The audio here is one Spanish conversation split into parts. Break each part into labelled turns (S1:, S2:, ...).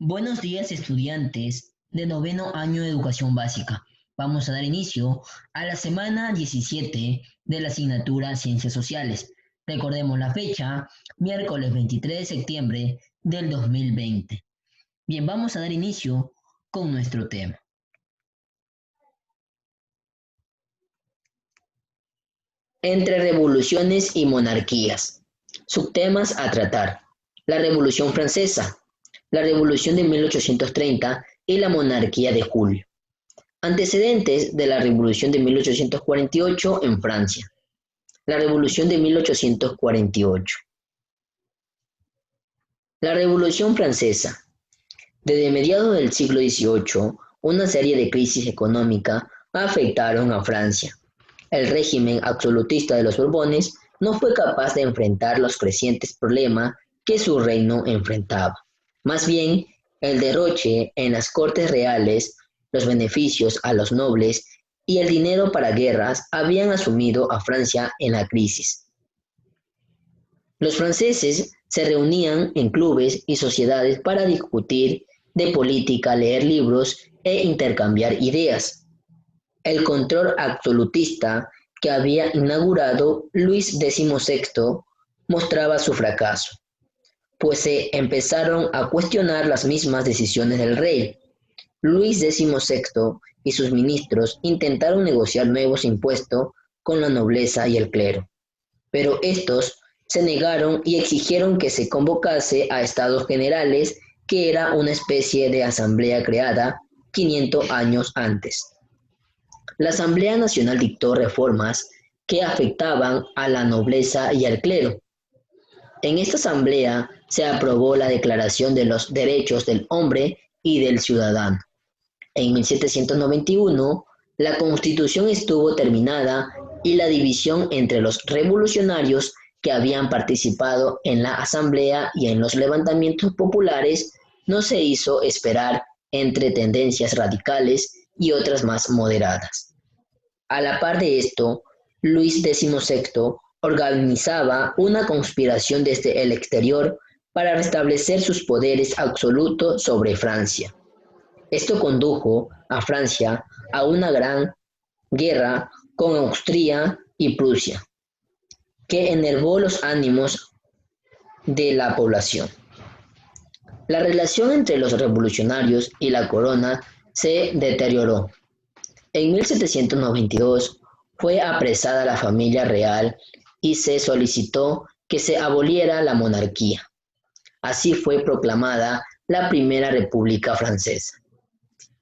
S1: Buenos días, estudiantes de noveno año de educación básica. Vamos a dar inicio a la semana 17 de la asignatura Ciencias Sociales. Recordemos la fecha, miércoles 23 de septiembre del 2020. Bien, vamos a dar inicio con nuestro tema. Entre revoluciones y monarquías. Subtemas a tratar. La Revolución Francesa, la Revolución de 1830 y la Monarquía de Julio. Antecedentes de la Revolución de 1848 en Francia. La Revolución de 1848. La Revolución Francesa. Desde mediados del siglo XVIII, una serie de crisis económicas afectaron a Francia. El régimen absolutista de los Borbones no fue capaz de enfrentar los crecientes problemas que su reino enfrentaba. Más bien, el derroche en las cortes reales, los beneficios a los nobles y el dinero para guerras habían asumido a Francia en la crisis. Los franceses se reunían en clubes y sociedades para discutir de política, leer libros e intercambiar ideas. El control absolutista que había inaugurado Luis XVI mostraba su fracaso, pues se empezaron a cuestionar las mismas decisiones del rey. Luis XVI y sus ministros intentaron negociar nuevos impuestos con la nobleza y el clero, pero estos se negaron y exigieron que se convocase a Estados Generales, que era una especie de asamblea creada 500 años antes. La Asamblea Nacional dictó reformas que afectaban a la nobleza y al clero. En esta asamblea se aprobó la Declaración de los Derechos del Hombre y del Ciudadano. En 1791, la Constitución estuvo terminada y la división entre los revolucionarios que habían participado en la asamblea y en los levantamientos populares no se hizo esperar entre tendencias radicales y otras más moderadas. A la par de esto, Luis XVI organizaba una conspiración desde el exterior para restablecer sus poderes absolutos sobre Francia. Esto condujo a Francia a una gran guerra con Austria y Prusia, que enervó los ánimos de la población. La relación entre los revolucionarios y la corona se deterioró. En 1792 fue apresada la familia real y se solicitó que se aboliera la monarquía. Así fue proclamada la Primera República Francesa.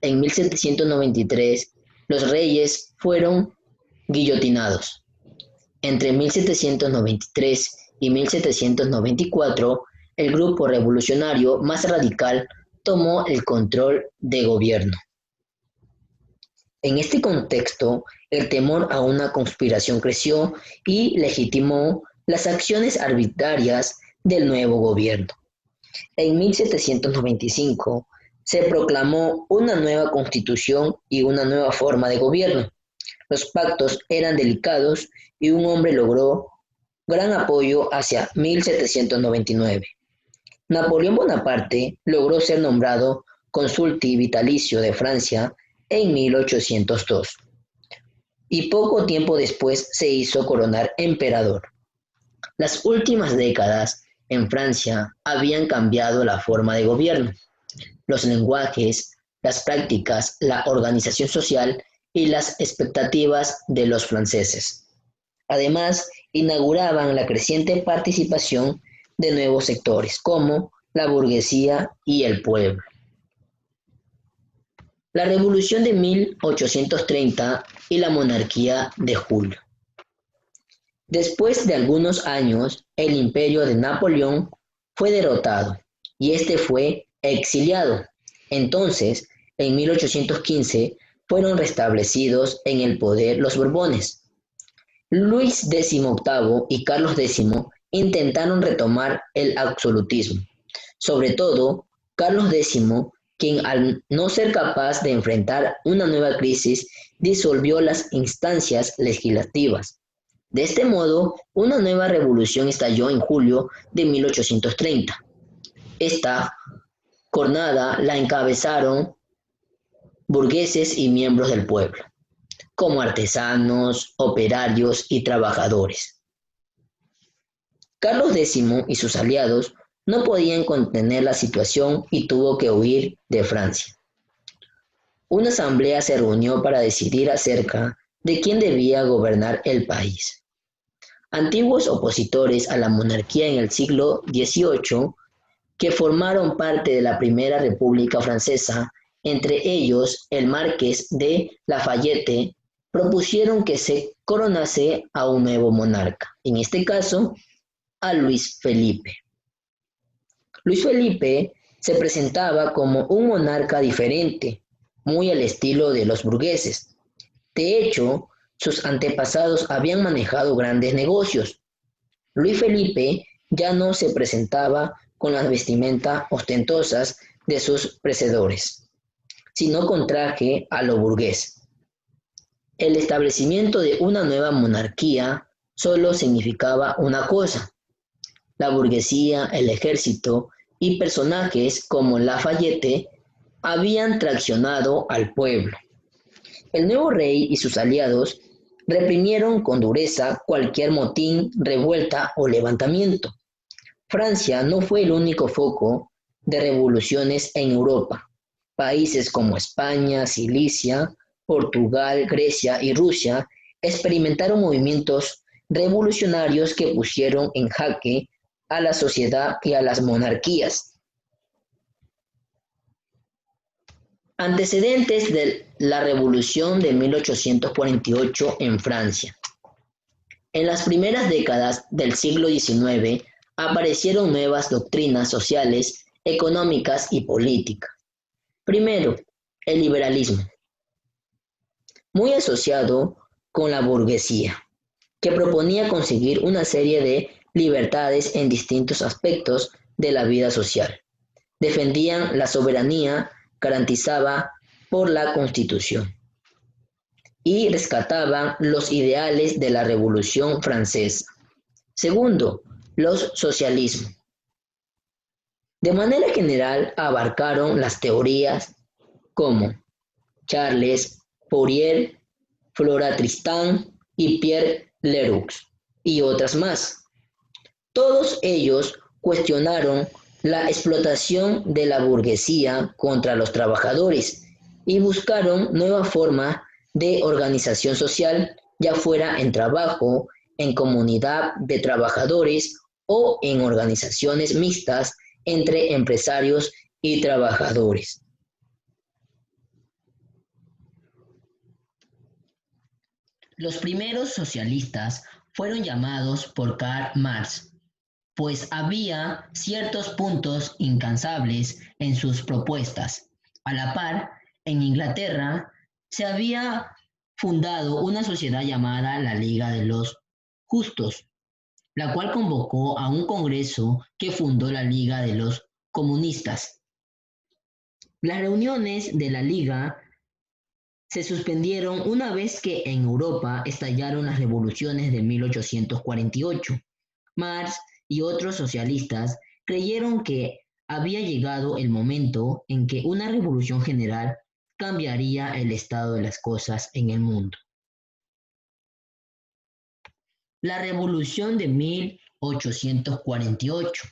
S1: En 1793 los reyes fueron guillotinados. Entre 1793 y 1794, el grupo revolucionario más radical tomó el control de gobierno. En este contexto, el temor a una conspiración creció y legitimó las acciones arbitrarias del nuevo gobierno. En 1795 se proclamó una nueva constitución y una nueva forma de gobierno. Los pactos eran delicados y un hombre logró gran apoyo hacia 1799. Napoleón Bonaparte logró ser nombrado consulti vitalicio de Francia en 1802 y poco tiempo después se hizo coronar emperador. Las últimas décadas en Francia habían cambiado la forma de gobierno, los lenguajes, las prácticas, la organización social y las expectativas de los franceses. Además, inauguraban la creciente participación de nuevos sectores como la burguesía y el pueblo. La Revolución de 1830 y la Monarquía de Julio. Después de algunos años, el imperio de Napoleón fue derrotado y este fue exiliado. Entonces, en 1815, fueron restablecidos en el poder los Borbones. Luis XVIII y Carlos X intentaron retomar el absolutismo. Sobre todo, Carlos X, quien al no ser capaz de enfrentar una nueva crisis, disolvió las instancias legislativas. De este modo, una nueva revolución estalló en julio de 1830. Esta jornada la encabezaron burgueses y miembros del pueblo, como artesanos, operarios y trabajadores. Carlos X y sus aliados no podían contener la situación y tuvo que huir de Francia. Una asamblea se reunió para decidir acerca de quién debía gobernar el país. Antiguos opositores a la monarquía en el siglo XVIII, que formaron parte de la Primera República Francesa, entre ellos el marqués de Lafayette, propusieron que se coronase a un nuevo monarca, en este caso a Luis Felipe. Luis Felipe se presentaba como un monarca diferente, muy al estilo de los burgueses. De hecho, sus antepasados habían manejado grandes negocios. Luis Felipe ya no se presentaba con las vestimentas ostentosas de sus precedores, sino con traje a lo burgués. El establecimiento de una nueva monarquía solo significaba una cosa: la burguesía, el ejército y personajes como Lafayette habían traicionado al pueblo. El nuevo rey y sus aliados reprimieron con dureza cualquier motín, revuelta o levantamiento. Francia no fue el único foco de revoluciones en Europa. Países como España, Sicilia, Portugal, Grecia y Rusia experimentaron movimientos revolucionarios que pusieron en jaque a la sociedad y a las monarquías. Antecedentes de la Revolución de 1848 en Francia. En las primeras décadas del siglo XIX aparecieron nuevas doctrinas sociales, económicas y políticas. Primero, el liberalismo, muy asociado con la burguesía, que proponía conseguir una serie de libertades en distintos aspectos de la vida social. Defendían la soberanía garantizada por la Constitución y rescataban los ideales de la Revolución Francesa. Segundo, los socialismos. De manera general abarcaron las teorías como Charles Fourier, Flora Tristan y Pierre Leroux y otras más. Todos ellos cuestionaron la explotación de la burguesía contra los trabajadores y buscaron nuevas formas de organización social, ya fuera en trabajo, en comunidad de trabajadores o en organizaciones mixtas entre empresarios y trabajadores. Los primeros socialistas fueron llamados por Karl Marx, pues había ciertos puntos incansables en sus propuestas. A la par, en Inglaterra se había fundado una sociedad llamada la Liga de los Justos, la cual convocó a un congreso que fundó la Liga de los Comunistas. Las reuniones de la Liga se suspendieron una vez que en Europa estallaron las revoluciones de 1848. Marx y otros socialistas creyeron que había llegado el momento en que una revolución general cambiaría el estado de las cosas en el mundo. La Revolución de 1848.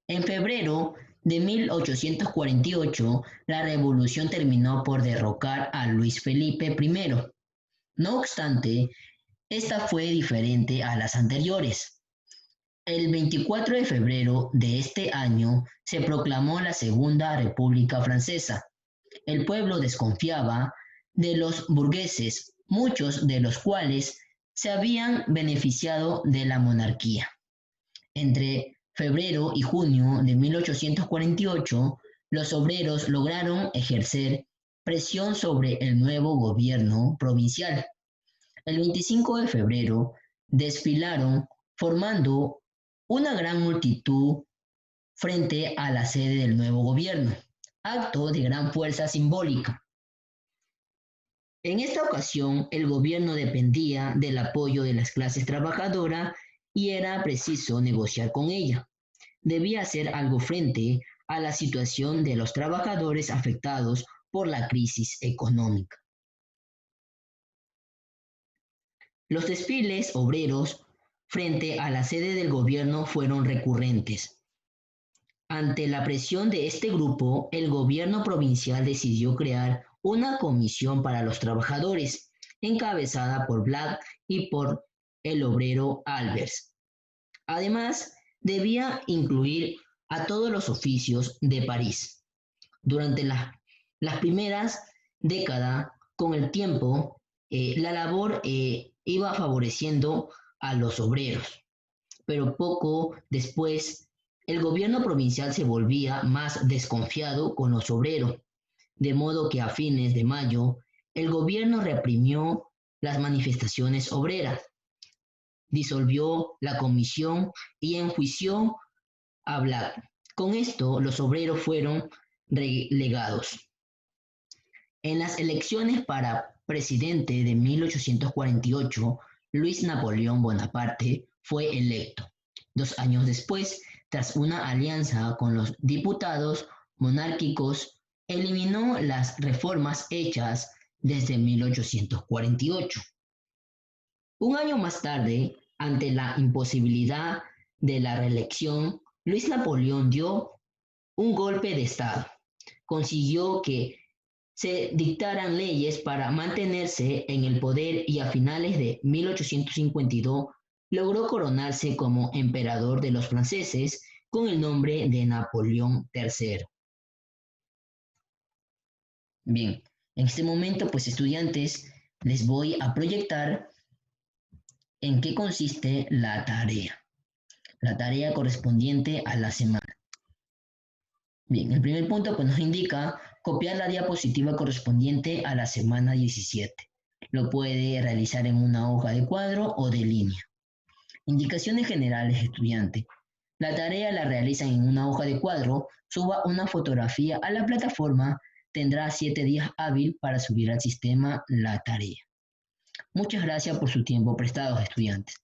S1: En febrero de 1848, la revolución terminó por derrocar a Luis Felipe I. No obstante, esta fue diferente a las anteriores. El 24 de febrero de este año se proclamó la Segunda República Francesa. El pueblo desconfiaba de los burgueses, muchos de los cuales se habían beneficiado de la monarquía. Entre febrero y junio de 1848, los obreros lograron ejercer presión sobre el nuevo gobierno provincial. El 25 de febrero desfilaron formando una gran multitud frente a la sede del nuevo gobierno, acto de gran fuerza simbólica. En esta ocasión, el gobierno dependía del apoyo de las clases trabajadoras y era preciso negociar con ella. Debía hacer algo frente a la situación de los trabajadores afectados por la crisis económica. Los desfiles obreros frente a la sede del gobierno fueron recurrentes. Ante la presión de este grupo, el gobierno provincial decidió crear una comisión para los trabajadores, encabezada por Black y por el obrero Albers. Además, debía incluir a todos los oficios de París. Durante las primeras décadas, con el tiempo, la labor iba favoreciendo a los obreros, pero poco después el gobierno provincial se volvía más desconfiado con los obreros, de modo que a fines de mayo el gobierno reprimió las manifestaciones obreras, disolvió la comisión y enjuició a Black. Con esto, los obreros fueron relegados. En las elecciones para presidente de 1848, Luis Napoleón Bonaparte fue electo. 2 años después, tras una alianza con los diputados monárquicos, eliminó las reformas hechas desde 1848. Un año más tarde, ante la imposibilidad de la reelección, Luis Napoleón dio un golpe de Estado. Consiguió que se dictaran leyes para mantenerse en el poder y a finales de 1852 logró coronarse como emperador de los franceses con el nombre de Napoleón III. Bien, en este momento, pues estudiantes, les voy a proyectar en qué consiste la tarea correspondiente a la semana. Bien, el primer punto pues nos indica copiar la diapositiva correspondiente a la semana 17. Lo puede realizar en una hoja de cuadro o de línea. Indicaciones generales, estudiante. La tarea la realizan en una hoja de cuadro, suba una fotografía a la plataforma, tendrá 7 días hábil para subir al sistema la tarea. Muchas gracias por su tiempo prestado, estudiantes.